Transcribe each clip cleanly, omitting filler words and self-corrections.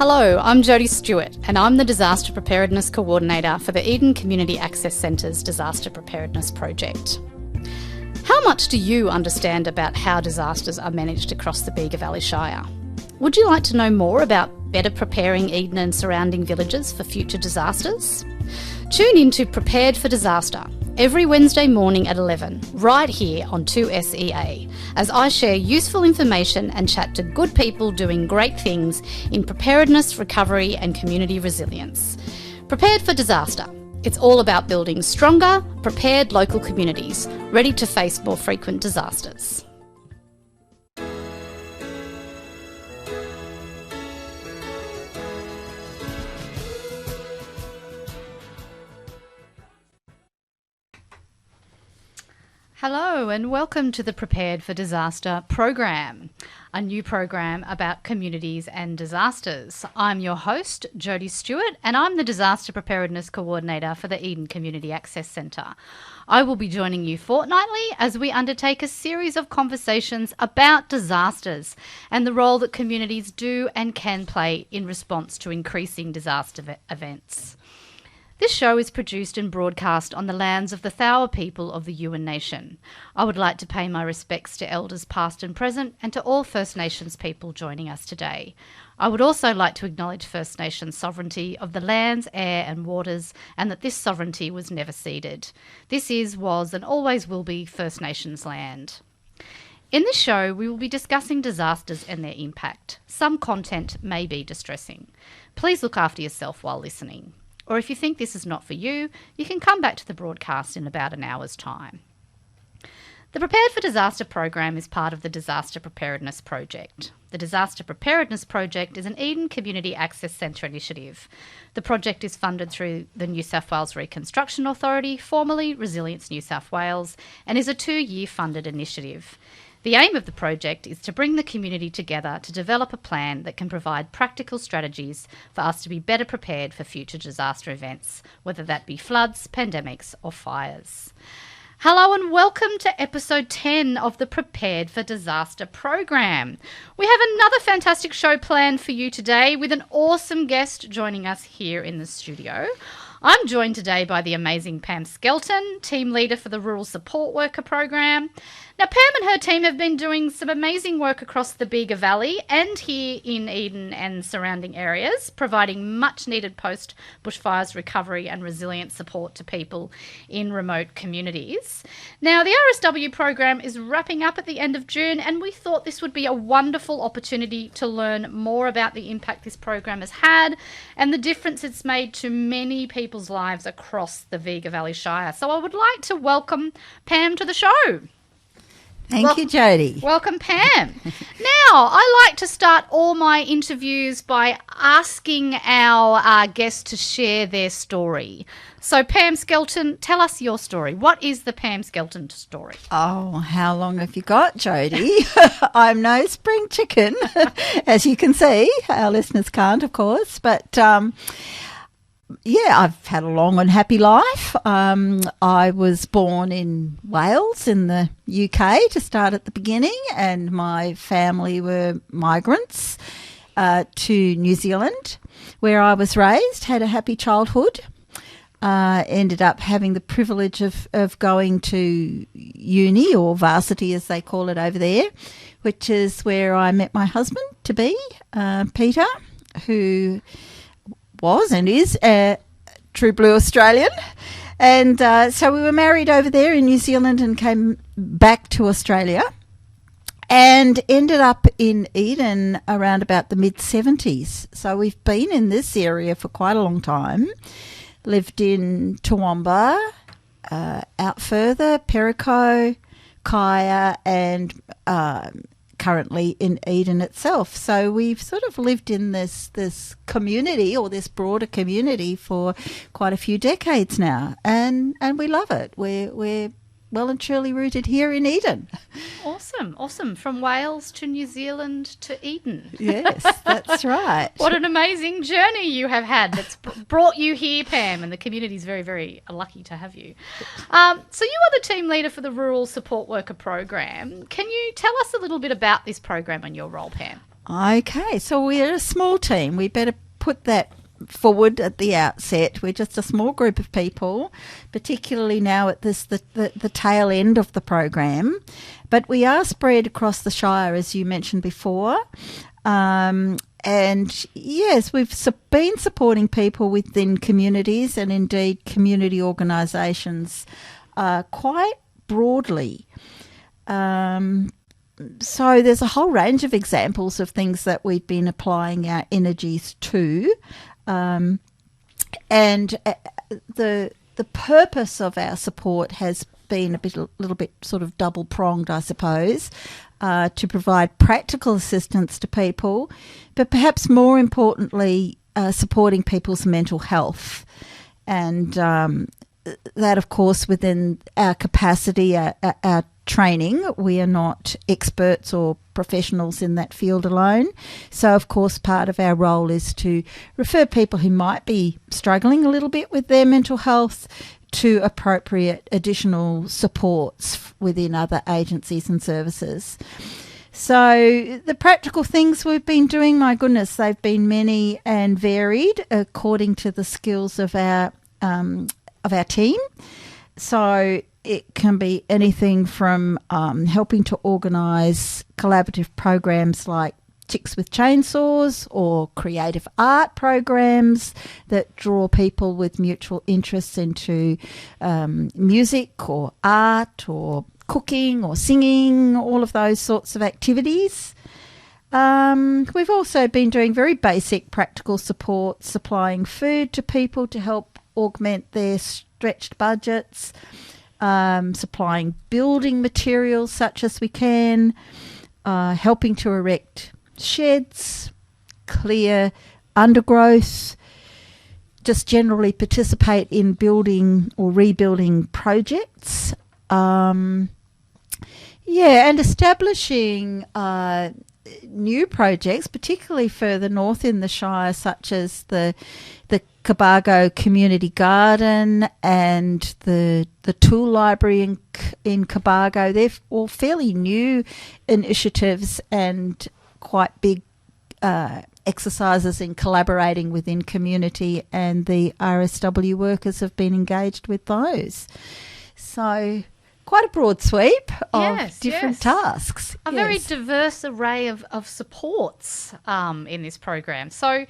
Hello, I'm Jodie Stewart and I'm the Disaster Preparedness Coordinator for the Eden Community Access Centre's Disaster Preparedness Project. How much do you understand about how disasters are managed across the Bega Valley Shire? Would you like to know more about better preparing Eden and surrounding villages for future disasters? Tune in to Prepared for Disaster every Wednesday morning at 11, right here on 2SEA, as I share useful information and chat to good people doing great things in preparedness, recovery and community resilience. Prepared for Disaster. It's all about building stronger, prepared local communities, ready to face more frequent disasters. Hello and welcome to the Prepared for Disaster program, a new program about communities and disasters. I'm your host, Jodie Stewart, and I'm the Disaster Preparedness Coordinator for the Eden Community Access Centre. I will be joining you fortnightly as we undertake a series of conversations about disasters and the role that communities do and can play in response to increasing disaster events. This show is produced and broadcast on the lands of the Thawa people of the Yuin Nation. I would like to pay my respects to elders past and present and to all First Nations people joining us today. I would also like to acknowledge First Nations sovereignty of the lands, air and waters, and that this sovereignty was never ceded. This is, was and always will be First Nations land. In this show, we will be discussing disasters and their impact. Some content may be distressing. Please look after yourself while listening. Or if you think this is not for you, you can come back to the broadcast in about an hour's time. The Prepared for Disaster program is part of the Disaster Preparedness Project. The Disaster Preparedness Project is an Eden Community Access Centre initiative. The project is funded through the New South Wales Reconstruction Authority, formerly Resilience New South Wales, and is a 2-year funded initiative. The aim of the project is to bring the community together to develop a plan that can provide practical strategies for us to be better prepared for future disaster events, whether that be floods, pandemics or fires. Hello and welcome to episode 10 of the Prepared for Disaster program. We have another fantastic show planned for you today with an awesome guest joining us here in the studio. I'm joined today by the amazing Pam Skelton, team leader for the Rural Support Worker program. Now, Pam and her team have been doing some amazing work across the Bega Valley and here in Eden and surrounding areas, providing much needed post-bushfires recovery and resilience support to people in remote communities. Now, the RSW program is wrapping up at the end of June, and we thought this would be a wonderful opportunity to learn more about the impact this program has had and the difference it's made to many people's lives across the Bega Valley Shire. So I would like to welcome Pam to the show. Thank you, Jodie. Welcome, Pam. Now, I like to start all my interviews by asking our guests to share their story. So, Pam Skelton, tell us your story. What is the Pam Skelton story? Oh, how long have you got, Jodie? I'm no spring chicken, as you can see. Our listeners can't, of course. But, I've had a long and happy life. I was born in Wales in the UK to start at the beginning, and my family were migrants to New Zealand, where I was raised, had a happy childhood. Ended up having the privilege of going to uni, or varsity as they call it over there, which is where I met my husband-to-be, Peter, who was and is a true blue Australian. And so we were married over there in New Zealand and came back to Australia and ended up in Eden around about the mid-70s. So we've been in this area for quite a long time. Lived in Toowoomba, out further, Perico, Kaya, and currently in Eden itself. So we've sort of lived in this community, or this broader community, for quite a few decades now, and we love it. We're well and truly rooted here in Eden. Awesome. From Wales to New Zealand to Eden. Yes, that's right. What an amazing journey you have had that's brought you here, Pam, and the community's very, very lucky to have you. So you are the team leader for the Rural Support Worker program. Can you tell us a little bit about this program and your role, Pam? Okay, so we're a small team. We better put that forward at the outset. We're just a small group of people, particularly now at the tail end of the program. But we are spread across the Shire, as you mentioned before. And yes, we've been supporting people within communities and indeed community organisations quite broadly. So there's a whole range of examples of things that we've been applying our energies to. And the purpose of our support has been a little bit sort of double pronged, I suppose, to provide practical assistance to people, but perhaps more importantly, supporting people's mental health. And that, of course, within our capacity, our training, we are not experts or professionals in that field alone. So, of course, part of our role is to refer people who might be struggling a little bit with their mental health to appropriate additional supports within other agencies and services. So the practical things we've been doing, my goodness, they've been many and varied according to the skills of our team. So it can be anything from helping to organise collaborative programs like Chicks with Chainsaws or creative art programs that draw people with mutual interests into music or art or cooking or singing, all of those sorts of activities. We've also been doing very basic practical support, supplying food to people to help augment their stretched budgets, supplying building materials such as we can, helping to erect sheds, clear undergrowth, just generally participate in building or rebuilding projects. And establishing new projects, particularly further north in the Shire, such as the Cobargo Community Garden and the Tool Library in Cobargo. They're all fairly new initiatives and quite big exercises in collaborating within community, and the RSW workers have been engaged with those. So quite a broad sweep of different tasks. A very diverse array of supports in this program. So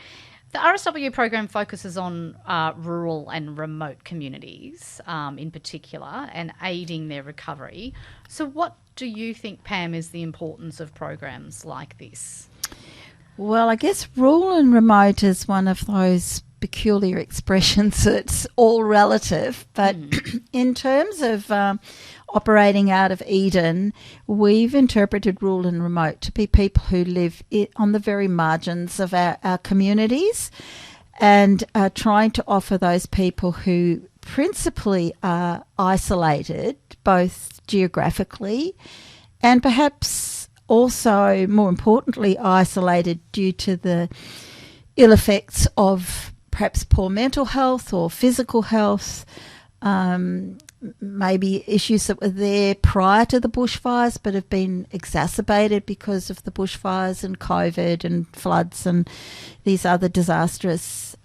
the RSW program focuses on rural and remote communities in particular and aiding their recovery. So what do you think, Pam, is the importance of programs like this? Well, I guess rural and remote is one of those peculiar expressions that's all relative. But in terms of operating out of Eden, we've interpreted rural and remote to be people who live on the very margins of our communities, and trying to offer those people who principally are isolated, both geographically and perhaps also, more importantly, isolated due to the ill effects of perhaps poor mental health or physical health, maybe issues that were there prior to the bushfires but have been exacerbated because of the bushfires and COVID and floods and these other disastrous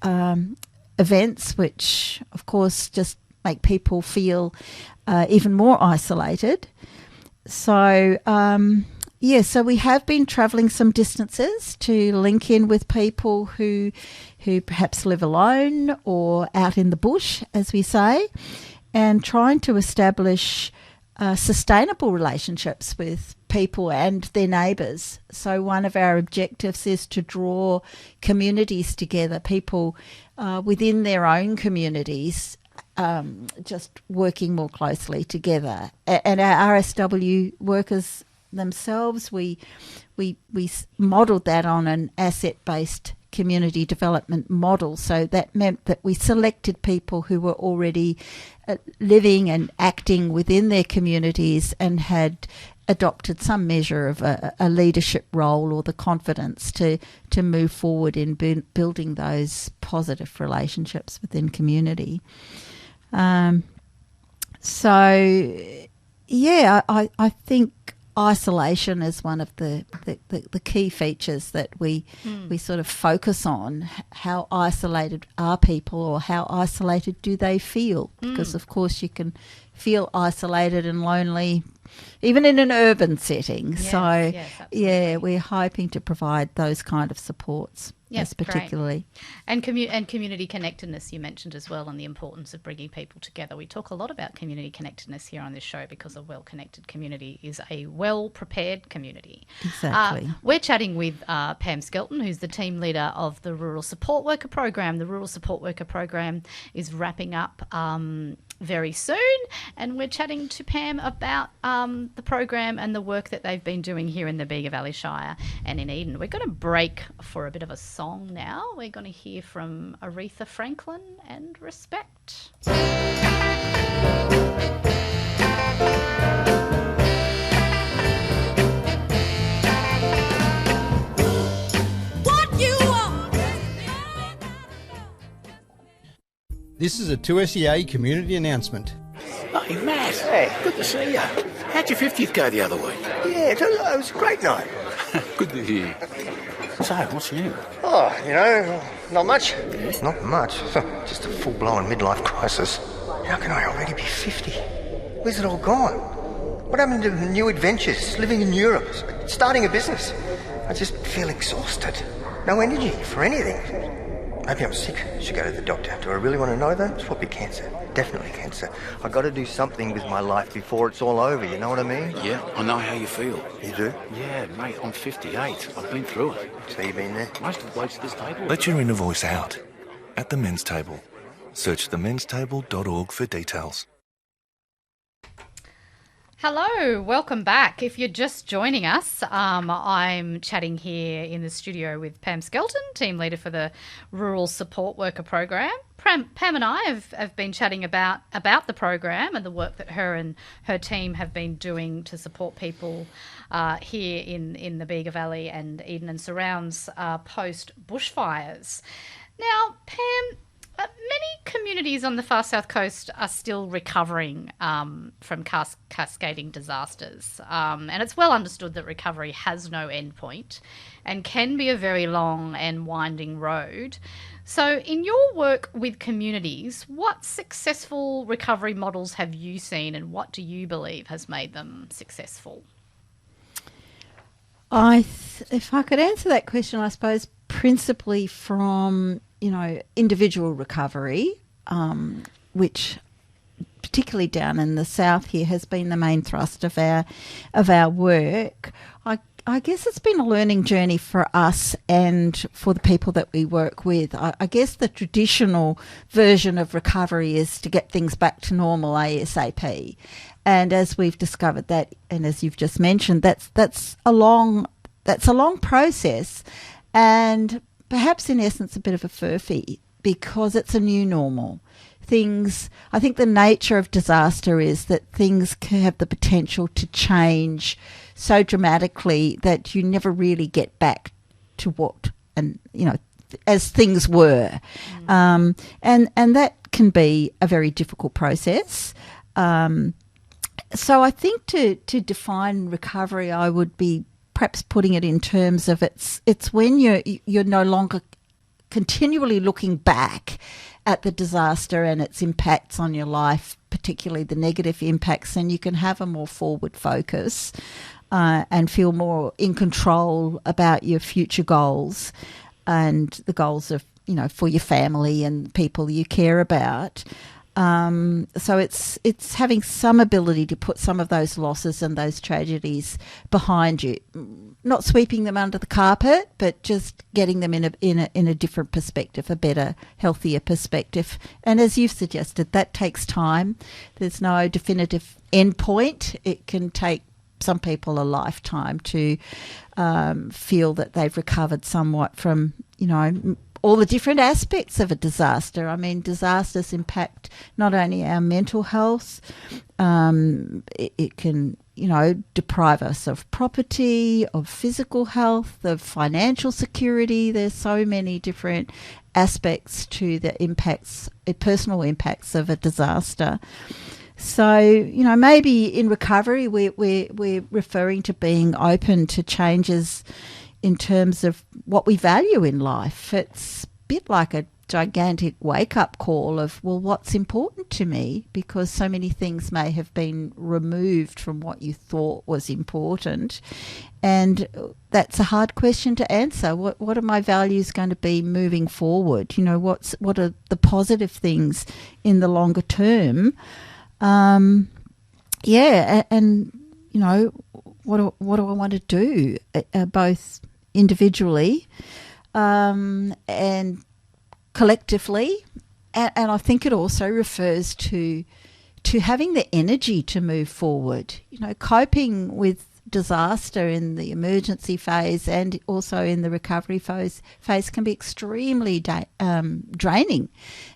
events, which, of course, just make people feel even more isolated. So, so we have been travelling some distances to link in with people who perhaps live alone or out in the bush, as we say, and trying to establish sustainable relationships with people and their neighbours. So one of our objectives is to draw communities together, people within their own communities, just working more closely together. And our RSW workers themselves, we modelled that on an asset-based community development model. So that meant that we selected people who were already living and acting within their communities and had adopted some measure of a leadership role or the confidence to move forward in building those positive relationships within community. I think isolation is one of the key features that we sort of focus on. How isolated are people, or how isolated do they feel? Because, of course, you can feel isolated and lonely even in an urban setting. Yes, we're hoping to provide those kind of supports. Yes, particularly. And and community connectedness you mentioned as well, and the importance of bringing people together. We talk a lot about community connectedness here on this show because a well-connected community is a well-prepared community. Exactly. We're chatting with Pam Skelton, who's the team leader of the Rural Support Worker Program. The Rural Support Worker Program is wrapping up very soon, and we're chatting to Pam about the program and the work that they've been doing here in the Bega Valley Shire and in Eden. We're going to break for a bit of a song now. We're going to hear from Aretha Franklin and Respect. This is a 2SEA community announcement. Hey, Matt. Hey. Good to see you. How'd your 50th go the other week? Yeah, it was a great night. Good to hear. So, what's new? Oh, not much. Yeah? Not much. Just a full-blown midlife crisis. How can I already be 50? Where's it all gone? What happened to new adventures, living in Europe, starting a business? I just feel exhausted. No energy for anything. Maybe I'm sick. Should go to the doctor. Do I really want to know, though? It's probably cancer. Definitely cancer. I got to do something with my life before it's all over, you know what I mean? Yeah, I know how you feel. You do? Yeah, mate, I'm 58. I've been through it. So you've been there? Most of the blokes at this table. Let your inner voice out at the men's table. Search themenstable.org for details. Hello, welcome back. If you're just joining us, I'm chatting here in the studio with Pam Skelton, team leader for the Rural Support Worker Program. Pam and I have been chatting about the program and the work that her and her team have been doing to support people here in the Bega Valley and Eden and surrounds post bushfires. Now, Pam, many communities on the far south coast are still recovering from cascading disasters, and it's well understood that recovery has no endpoint and can be a very long and winding road. So in your work with communities, what successful recovery models have you seen, and what do you believe has made them successful? If I could answer that question, I suppose principally from individual recovery, which particularly down in the south here has been the main thrust of our work. I guess it's been a learning journey for us and for the people that we work with. I guess the traditional version of recovery is to get things back to normal ASAP. And as we've discovered that, and as you've just mentioned, that's a long process, and perhaps in essence a bit of a furphy, because it's a new normal. I think the nature of disaster is that things can have the potential to change so dramatically that you never really get back to what, as things were. And that can be a very difficult process. So I think to define recovery, I would be perhaps putting it in terms of it's when you're no longer continually looking back at the disaster and its impacts on your life, particularly the negative impacts, and you can have a more forward focus and feel more in control about your future goals and the goals of, for your family and people you care about. So it's having some ability to put some of those losses and those tragedies behind you, not sweeping them under the carpet, but just getting them in a different perspective, a better, healthier perspective. And as you've suggested, that takes time. There's no definitive endpoint. It can take some people a lifetime to feel that they've recovered somewhat from, all the different aspects of a disaster. I mean, disasters impact not only our mental health, it can, deprive us of property, of physical health, of financial security. There's so many different aspects to the impacts, personal impacts of a disaster. So, maybe in recovery we're referring to being open to changes in terms of what we value in life. It's a bit like a gigantic wake-up call of, well, what's important to me? Because so many things may have been removed from what you thought was important. And that's a hard question to answer. What are my values going to be moving forward? What are the positive things in the longer term? And what do I want to do, both individually and collectively, and I think it also refers to having the energy to move forward. Coping with disaster in the emergency phase and also in the recovery phase can be extremely draining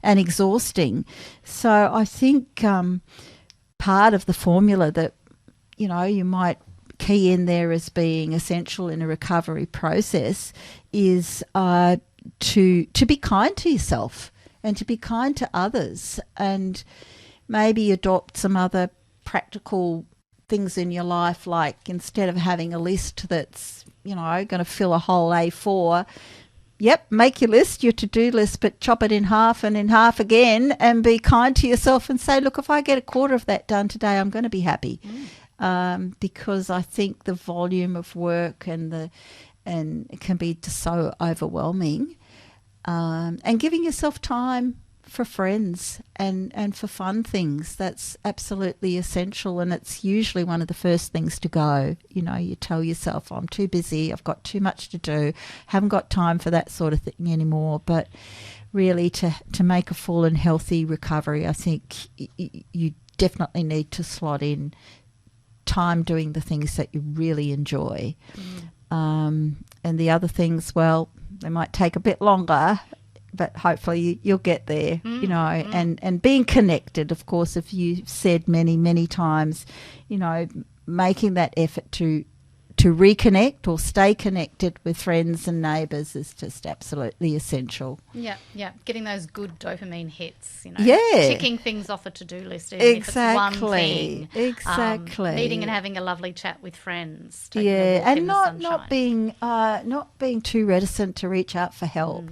and exhausting. So I think part of the formula that you might key in there as being essential in a recovery process is to be kind to yourself and to be kind to others, and maybe adopt some other practical things in your life, like instead of having a list that's going to fill a whole A4, make your list, your to-do list, but chop it in half and in half again, and be kind to yourself and say, look, if I get a quarter of that done today, I'm going to be happy. Because I think the volume of work and it can be just so overwhelming. And giving yourself time for friends and for fun things, that's absolutely essential, and it's usually one of the first things to go. You tell yourself, I'm too busy, I've got too much to do, haven't got time for that sort of thing anymore. But really to make a full and healthy recovery, I think you definitely need to slot in time doing the things that you really enjoy. And the other things, well, they might take a bit longer, but hopefully you'll get there, and being connected, of course, if you've said many, many times, making that effort to reconnect or stay connected with friends and neighbours is just absolutely essential. Yeah. Getting those good dopamine hits, ticking things off a to-do list, even if it's one thing. Exactly. Meeting and having a lovely chat with friends. Taking a walk in the sunshine. not being too reticent to reach out for help.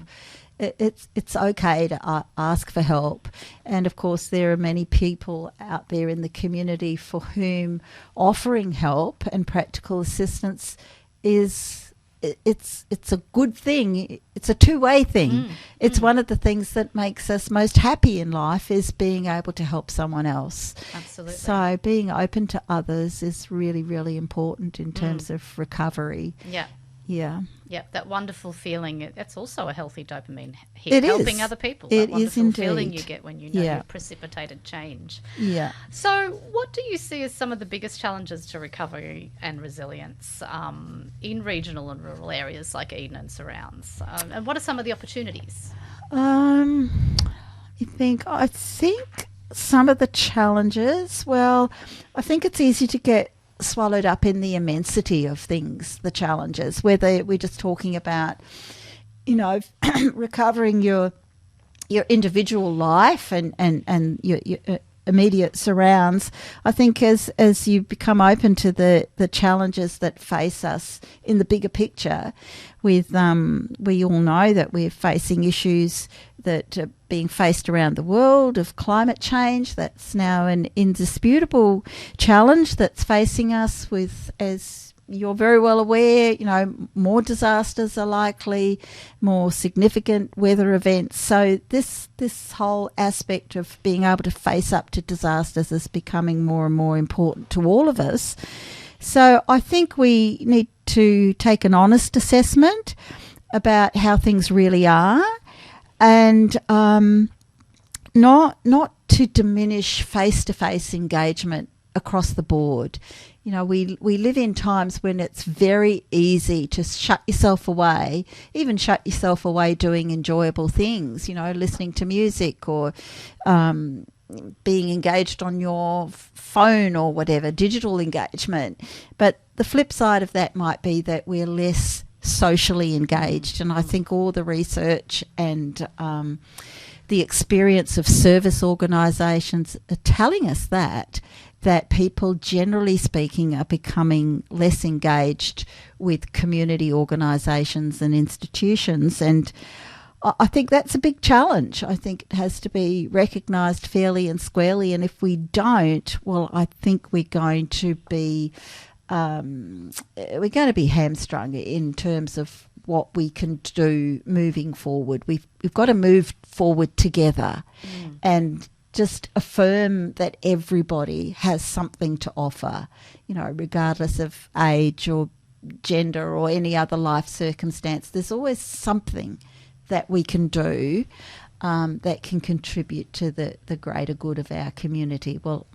It's okay to ask for help, and of course there are many people out there in the community for whom offering help and practical assistance it's a good thing. It's a two-way thing. It's one of the things that makes us most happy in life, is being able to help someone else. Absolutely. So being open to others is really, really important in terms of recovery. Yeah. That wonderful feeling. It's also a healthy dopamine hit. It helping is. other people. It that wonderful is indeed. feeling you get when you've precipitated change. Yeah. So what do you see as some of the biggest challenges to recovery and resilience in regional and rural areas like Eden and surrounds? And what are some of the opportunities? I think some of the challenges, well, I think it's easy to get swallowed up in the immensity of things, the challenges, whether we're just talking about, recovering your individual life and your immediate surrounds. I think as you become open to the challenges that face us in the bigger picture, with we all know that we're facing issues that are being faced around the world of climate change. That's now an indisputable challenge that's facing us with, as you're very well aware, more disasters are likely, more significant weather events. So this whole aspect of being able to face up to disasters is becoming more and more important to all of us. So I think we need to take an honest assessment about how things really are, and not to diminish face-to-face engagement across the board. We live in times when it's very easy to shut yourself away, even shut yourself away doing enjoyable things, listening to music or being engaged on your phone or whatever, digital engagement. But the flip side of that might be that we're less socially engaged. And I think all the research and the experience of service organisations are telling us that people, generally speaking, are becoming less engaged with community organisations and institutions. And I think that's a big challenge. I think it has to be recognised fairly and squarely. And if we don't, well, I think we're going to be hamstrung in terms of what we can do moving forward. We've got to move forward together and just affirm that everybody has something to offer, regardless of age or gender or any other life circumstance. There's always something that we can do that can contribute to the greater good of our community. Well,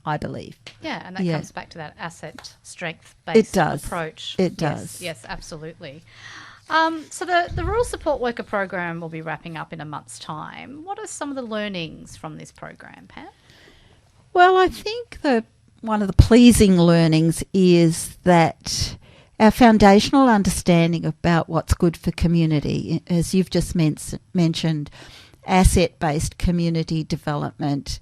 I believe. Yeah, and that comes back to that asset strength-based approach. It does. Yes, absolutely. So the Rural Support Worker Program will be wrapping up in a month's time. What are some of the learnings from this program, Pam? Well, I think one of the pleasing learnings is that our foundational understanding about what's good for community, as you've just mentioned, asset-based community development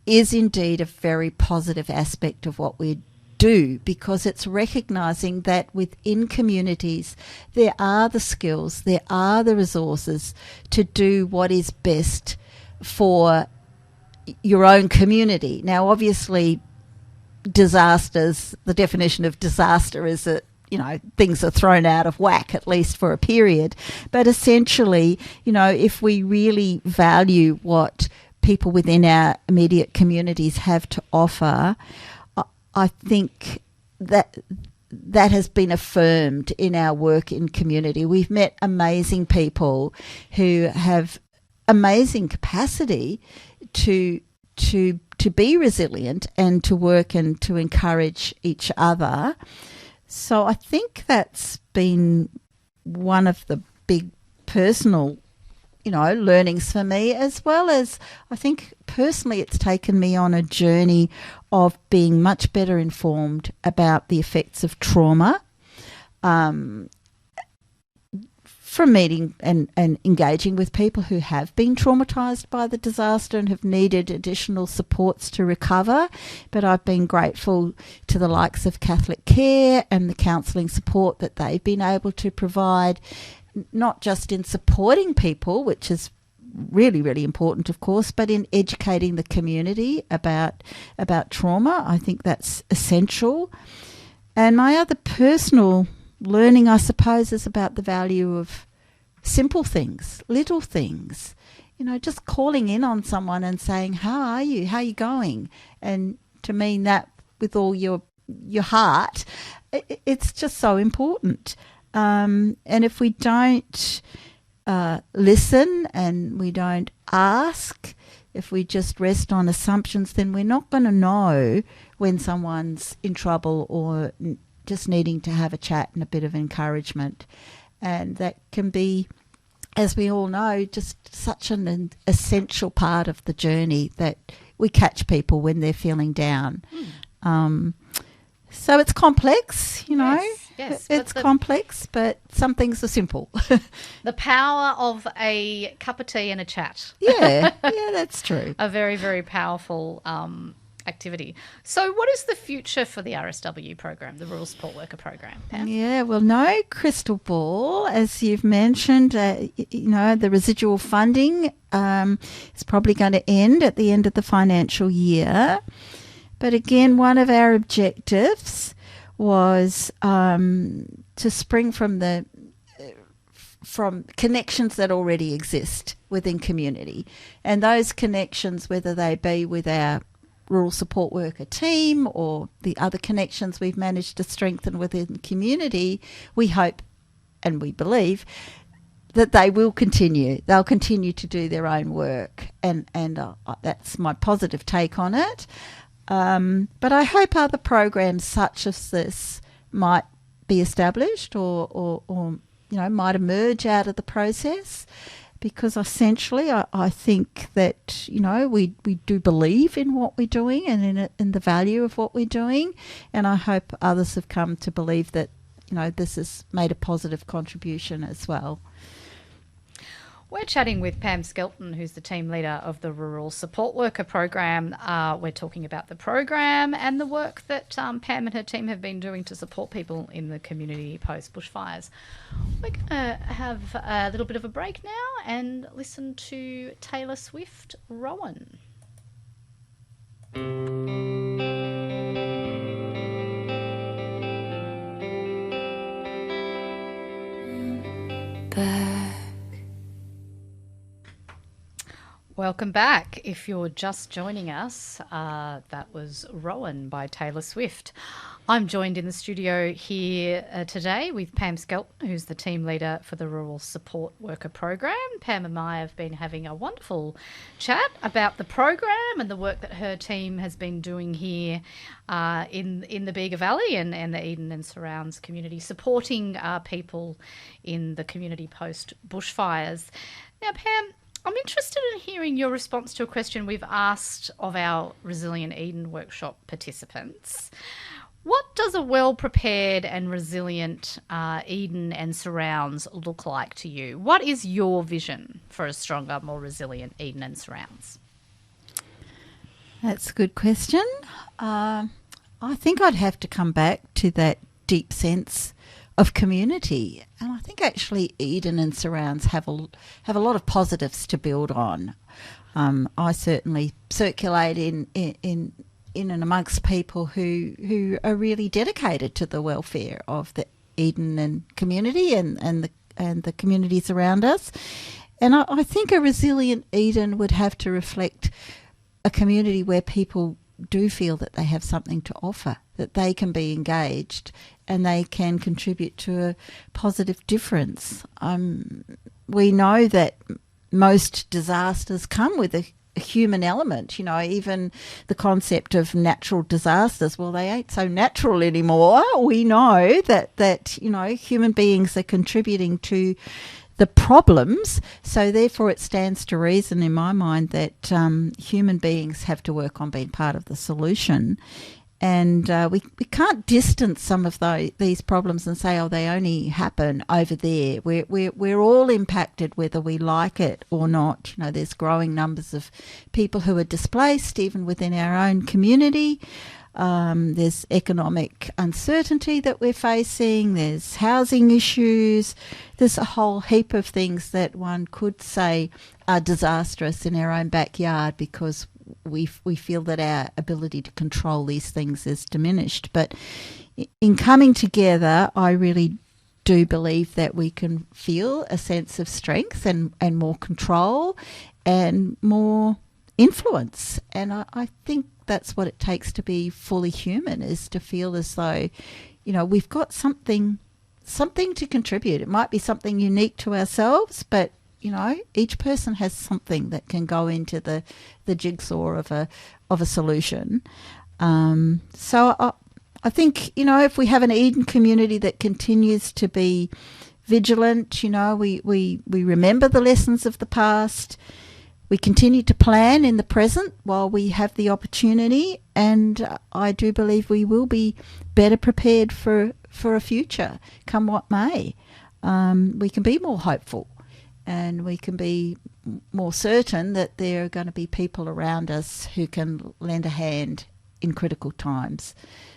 is indeed a very positive aspect of what we do, because it's recognising that within communities there are the skills, there are the resources to do what is best for your own community. Now, obviously, disasters, the definition of disaster is that things are thrown out of whack, at least for a period. But essentially, if we really value what people within our immediate communities have to offer, I think that has been affirmed in our work in community. We've met amazing people who have amazing capacity to be resilient and to work and to encourage each other. So I think that's been one of the big personal learnings for me, as well as I think personally it's taken me on a journey of being much better informed about the effects of trauma from meeting and engaging with people who have been traumatised by the disaster and have needed additional supports to recover. But I've been grateful to the likes of Catholic Care and the counselling support that they've been able to provide, not just in supporting people, which is really, really important, of course, but in educating the community about trauma. I think that's essential. And my other personal learning, I suppose, is about the value of simple things, little things. Just calling in on someone and saying, "How are you? How are you going?" And to mean that with all your heart, it's just so important. And if we don't listen and we don't ask, if we just rest on assumptions, then we're not going to know when someone's in trouble or just needing to have a chat and a bit of encouragement. And that can be, as we all know, just such an essential part of the journey, that we catch people when they're feeling down. So it's complex, Yes, it's complex, but some things are simple. The power of a cup of tea and a chat. Yeah, that's true. A very, very powerful activity. So what is the future for the RSW program, the Rural Support Worker program, Pam? Yeah, well, no crystal ball. As you've mentioned, the residual funding is probably going to end at the end of the financial year. But again, one of our objectives was to spring from connections that already exist within community. And those connections, whether they be with our rural support worker team or the other connections we've managed to strengthen within community, we hope and we believe that they will continue. They'll continue to do their own work. And that's my positive take on it. But I hope other programs such as this might be established or might emerge out of the process, because essentially I think that, we do believe in what we're doing and in the value of what we're doing. And I hope others have come to believe that, this has made a positive contribution as well. We're chatting with Pam Skelton, who's the team leader of the Rural Support Worker Program. We're talking about the program and the work that Pam and her team have been doing to support people in the community post bushfires. We're going to have a little bit of a break now and listen to Taylor Swift, Rowan. Welcome back. If you're just joining us, that was Rowan by Taylor Swift. I'm joined in the studio here today with Pam Skelton, who's the team leader for the Rural Support Worker Program. Pam and I have been having a wonderful chat about the program and the work that her team has been doing here in the Bega Valley and the Eden and surrounds community, supporting people in the community post bushfires. Now, Pam, I'm interested in hearing your response to a question we've asked of our Resilient Eden workshop participants. What does a well-prepared and resilient Eden and surrounds look like to you? What is your vision for a stronger, more resilient Eden and surrounds? That's a good question. I think I'd have to come back to that deep sense of community, and I think actually Eden and surrounds have a lot of positives to build on. I certainly circulate in and amongst people who are really dedicated to the welfare of the Eden and community and the communities around us. And I think a resilient Eden would have to reflect a community where people do feel that they have something to offer, that they can be engaged and they can contribute to a positive difference. We know that most disasters come with a human element, even the concept of natural disasters. Well, they ain't so natural anymore. We know that human beings are contributing to the problems, so therefore it stands to reason in my mind that human beings have to work on being part of the solution. And we can't distance some of these problems and say, oh, they only happen over there. We're all impacted whether we like it or not. There's growing numbers of people who are displaced even within our own community. There's economic uncertainty that we're facing. There's housing issues. There's a whole heap of things that one could say are disastrous in our own backyard because we feel that our ability to control these things is diminished. But in coming together, I really do believe that we can feel a sense of strength and more control and more influence. And I think that's what it takes to be fully human, is to feel as though, we've got something to contribute. It might be something unique to ourselves, but each person has something that can go into the jigsaw of a solution. So I think, if we have an Eden community that continues to be vigilant, we remember the lessons of the past, we continue to plan in the present while we have the opportunity, and I do believe we will be better prepared for a future, come what may. We can be more hopeful, and we can be more certain that there are going to be people around us who can lend a hand in critical times.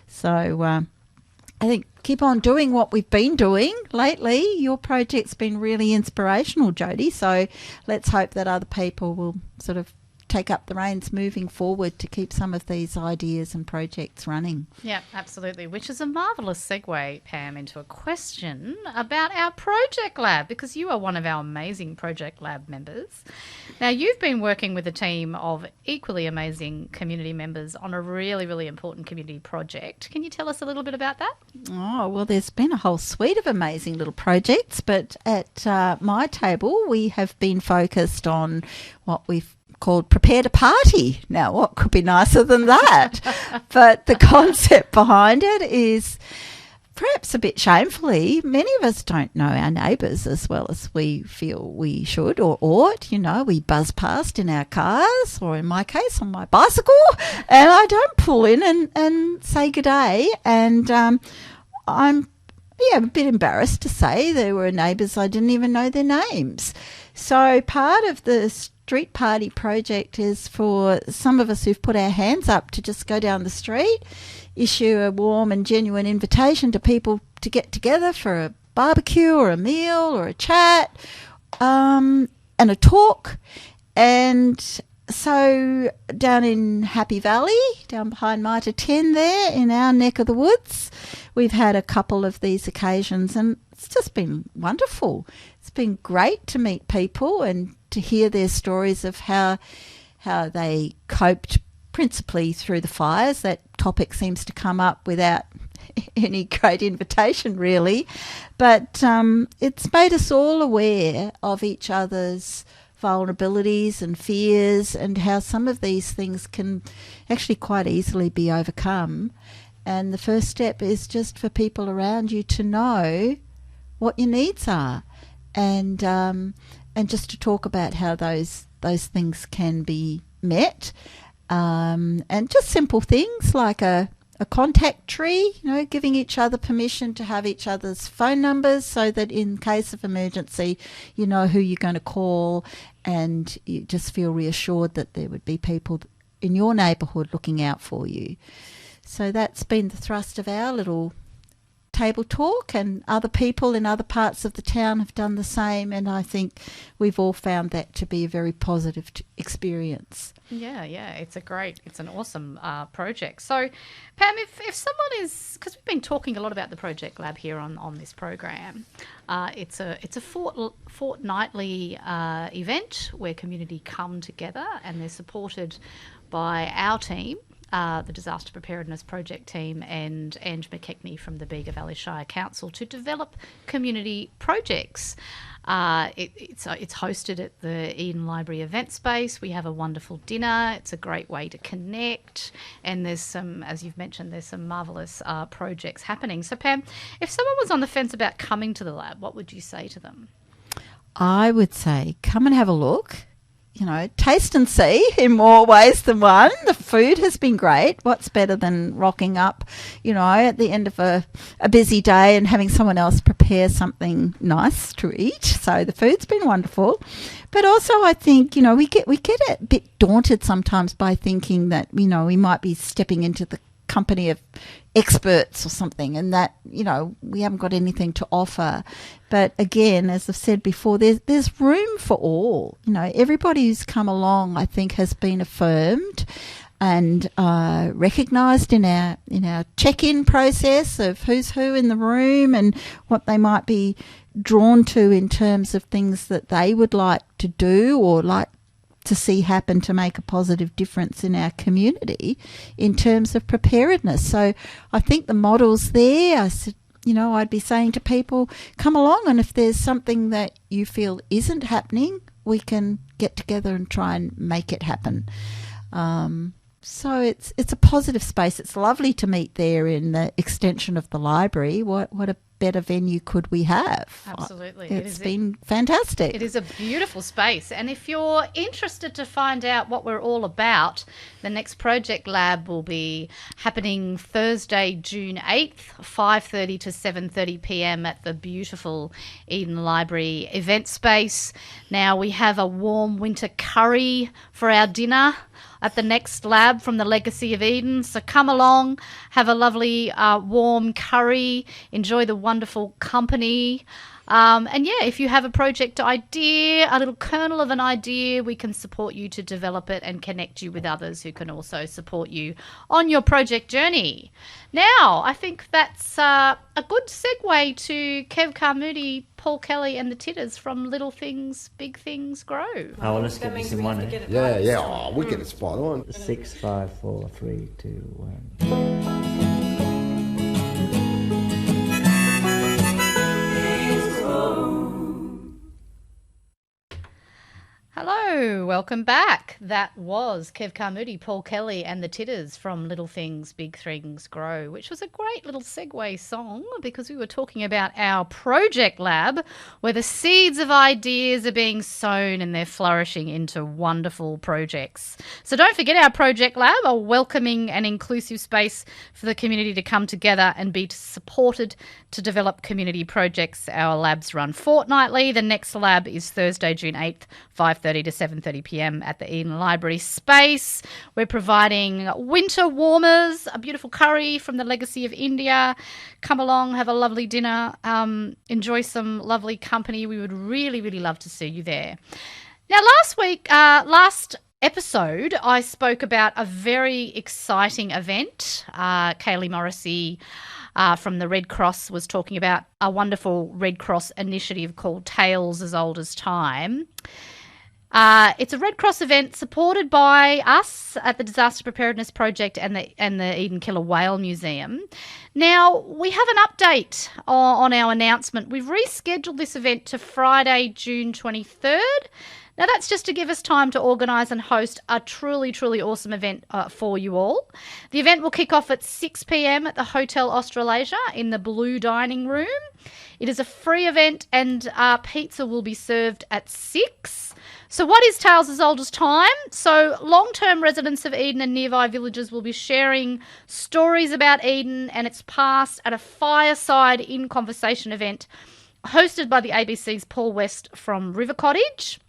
So I think keep on doing what we've been doing lately. Your project's been really inspirational, Jodie, so let's hope that other people will sort of take up the reins moving forward to keep some of these ideas and projects running. Yeah, absolutely, which is a marvellous segue, Pam, into a question about our Project Lab, because you are one of our amazing Project Lab members. Now, you've been working with a team of equally amazing community members on a really, really important community project. Can you tell us a little bit about that? Oh, well, there's been a whole suite of amazing little projects, but at my table we have been focused on what we've called Prepare to Party. Now, what could be nicer than that? But the concept behind it is, perhaps a bit shamefully, many of us don't know our neighbours as well as we feel we should or ought. We buzz past in our cars, or in my case, on my bicycle, and I don't pull in and say good day. And I'm a bit embarrassed to say there were neighbours I didn't even know their names. So part of the street party project is for some of us who've put our hands up to just go down the street, issue a warm and genuine invitation to people to get together for a barbecue or a meal or a chat and a talk. And so down in Happy Valley, down behind Mitre 10 there in our neck of the woods, we've had a couple of these occasions and it's just been wonderful. It's been great to meet people and to hear their stories of how they coped principally through the fires. That topic seems to come up without any great invitation really. But it's made us all aware of each other's vulnerabilities and fears and how some of these things can actually quite easily be overcome. And the first step is just for people around you to know what your needs are and just to talk about how those things can be met. And just simple things like a contact tree, giving each other permission to have each other's phone numbers so that in case of emergency, you know who you're going to call and you just feel reassured that there would be people in your neighbourhood looking out for you. So that's been the thrust of our little table talk, and other people in other parts of the town have done the same, and I think we've all found that to be a very positive experience. Yeah, it's an awesome project. So, Pam, if someone is, because we've been talking a lot about the Project Lab here on this program, it's a fortnightly event where community come together and they're supported by our team, the Disaster Preparedness Project team, and Ange McKechnie from the Bega Valley Shire Council to develop community projects. It's hosted at the Eden Library event space. We have a wonderful dinner. It's a great way to connect. And there's some, as you've mentioned, there's some marvellous projects happening. So, Pam, if someone was on the fence about coming to the lab, what would you say to them? I would say come and have a look. Taste and see in more ways than one. The food has been great. What's better than rocking up, at the end of a busy day and having someone else prepare something nice to eat. So the food's been wonderful. But also I think, we get a bit daunted sometimes by thinking that, we might be stepping into the company of experts or something and that, we haven't got anything to offer. But again, as I've said before, there's room for all. Everybody who's come along, I think, has been affirmed and recognised in our check-in process of who's who in the room and what they might be drawn to in terms of things that they would like to do or like to see happen to make a positive difference in our community in terms of preparedness. So I think the model's there. I'd be saying to people, come along, and if there's something that you feel isn't happening, we can get together and try and make it happen. So it's a positive space. It's lovely to meet there in the extension of the library. What a better venue could we have? Absolutely. It's been fantastic. It is a beautiful space. And if you're interested to find out what we're all about, the next Project Lab will be happening Thursday, June 8th, 5:30 to 7:30 p.m. at the beautiful Eden Library event space. Now, we have a warm winter curry for our dinner at the next lab from the Legacy of Eden. So come along, have a lovely warm curry, enjoy the wonderful company. And yeah, if you have a project idea, a little kernel of an idea, we can support you to develop it and connect you with others who can also support you on your project journey. Now, I think that's a good segue to Kev Carmoody, Paul Kelly and the Titters from Little Things, Big Things Grow. Oh, well, let's get this in one. Yeah. Oh, we get it spot on. 6, 5, 4, 3, 2, 1. Hello Hello, welcome back. That was Kev Carmody, Paul Kelly and the Titters from Little Things, Big Things Grow, which was a great little segue song because we were talking about our project lab where the seeds of ideas are being sown and they're flourishing into wonderful projects. So don't forget our project lab, a welcoming and inclusive space for the community to come together and be supported to develop community projects. Our labs run fortnightly. The next lab is Thursday, June 8th, 5:30 to 7:30 p.m. at the Eden Library space. We're providing winter warmers, a beautiful curry from the legacy of India. Come along, have a lovely dinner, enjoy some lovely company. We would really, really love to see you there. Now, last episode, I spoke about a very exciting event. Kaylee Morrissey from the Red Cross was talking about a wonderful Red Cross initiative called Tales as Old as Time. It's a Red Cross event supported by us at the Disaster Preparedness Project and the Eden Killer Whale Museum. Now, we have an update on our announcement. We've rescheduled this event to Friday, June 23rd. Now, that's just to give us time to organise and host a truly, truly awesome event for you all. The event will kick off at 6 p.m. at the Hotel Australasia in the Blue Dining Room. It is a free event and pizza will be served at 6. So what is Tales as Old as Time? So long-term residents of Eden and nearby villages will be sharing stories about Eden and its past at a fireside in conversation event hosted by the ABC's Paul West from River Cottage.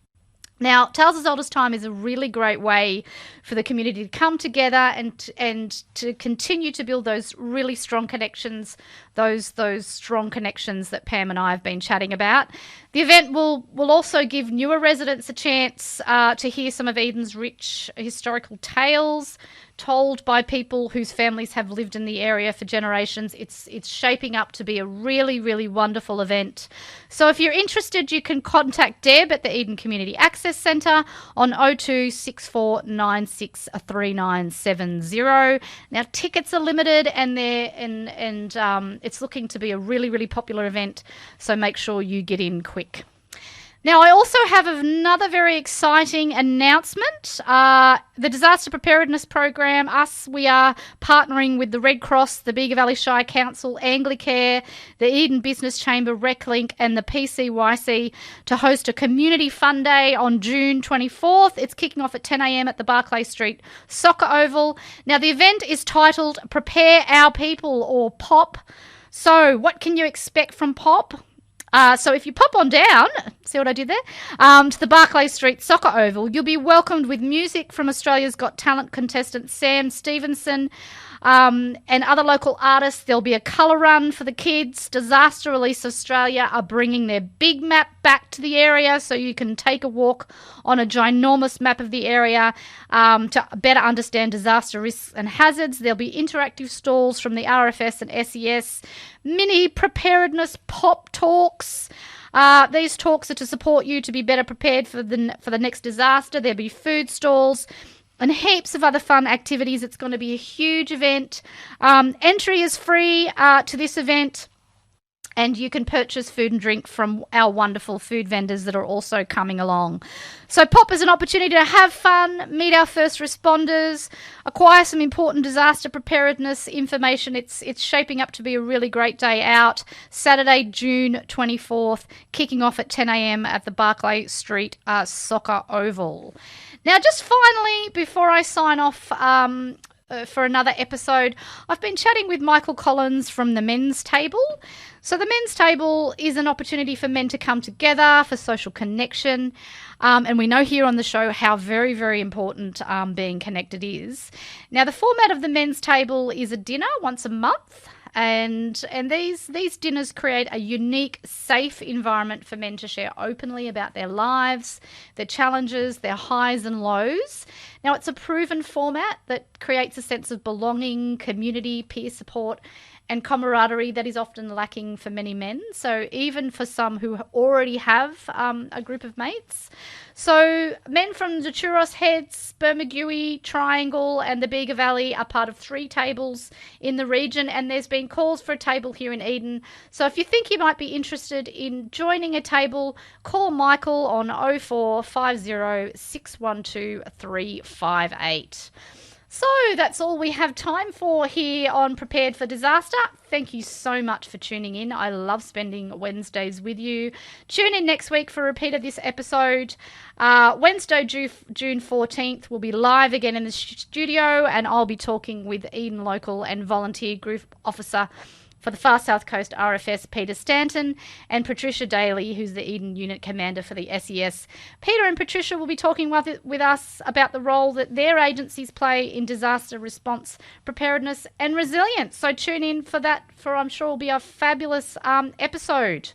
Now, Tales as Old as Time is a really great way for the community to come together and to continue to build those really strong connections, those strong connections that Pam and I have been chatting about. The event will also give newer residents a chance to hear some of Eden's rich historical tales told by people whose families have lived in the area for generations. It's shaping up to be a really, really wonderful event. So if you're interested, you can contact Deb at the Eden Community Access Centre on 02 6496 3970. Now, tickets are limited and it's looking to be a really, really popular event, so make sure you get in quick. Now, I also have another very exciting announcement. The Disaster Preparedness Program, we are partnering with the Red Cross, the Bega Valley Shire Council, Anglicare, the Eden Business Chamber, RecLink and the PCYC to host a Community Fun Day on June 24th. It's kicking off at 10 a.m. at the Barclay Street Soccer Oval. Now, the event is titled Prepare Our People, or POP. So what can you expect from POP? So if you pop on down, see what I did there, to the Barclay Street Soccer Oval, you'll be welcomed with music from Australia's Got Talent contestant Sam Stevenson and other local artists. There'll be a colour run for the kids. Disaster Relief Australia are bringing their big map back to the area so you can take a walk on a ginormous map of the area to better understand disaster risks and hazards. There'll be interactive stalls from the RFS and SES, mini preparedness pop talks. These talks are to support you to be better prepared for the next disaster. There'll be food stalls and heaps of other fun activities. It's going to be a huge event. Entry is free to this event, and you can purchase food and drink from our wonderful food vendors that are also coming along. So POP is an opportunity to have fun, meet our first responders, acquire some important disaster preparedness information. It's shaping up to be a really great day out. Saturday, June 24th, kicking off at 10 a.m. at the Barclay Street Soccer Oval. Now, just finally, before I sign off for another episode, I've been chatting with Michael Collins from the Men's Table. So the Men's Table is an opportunity for men to come together for social connection. And we know here on the show how very, very important being connected is. Now, the format of the Men's Table is a dinner once a month. And these dinners create a unique, safe environment for men to share openly about their lives, their challenges, their highs and lows. Now, it's a proven format that creates a sense of belonging, community, peer support, and camaraderie that is often lacking for many men. So even for some who already have a group of mates. So men from the Churros Heads, Bermagui, Triangle and the Bega Valley are part of 3 tables in the region, and there's been calls for a table here in Eden. So if you think you might be interested in joining a table, call Michael on 0450 612 358. So that's all we have time for here on Prepared for Disaster. Thank you so much for tuning in. I love spending Wednesdays with you. Tune in next week for a repeat of this episode. Wednesday, June 14th, we'll be live again in the studio, and I'll be talking with Eden Local and Volunteer Group Officer for the Far South Coast RFS, Peter Stanton, and Patricia Daly, who's the Eden Unit Commander for the SES. Peter and Patricia will be talking with us about the role that their agencies play in disaster response, preparedness and resilience. So tune in for that, for I'm sure will be a fabulous episode.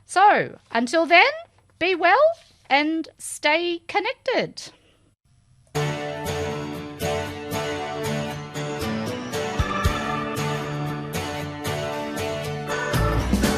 So until then, be well and stay connected.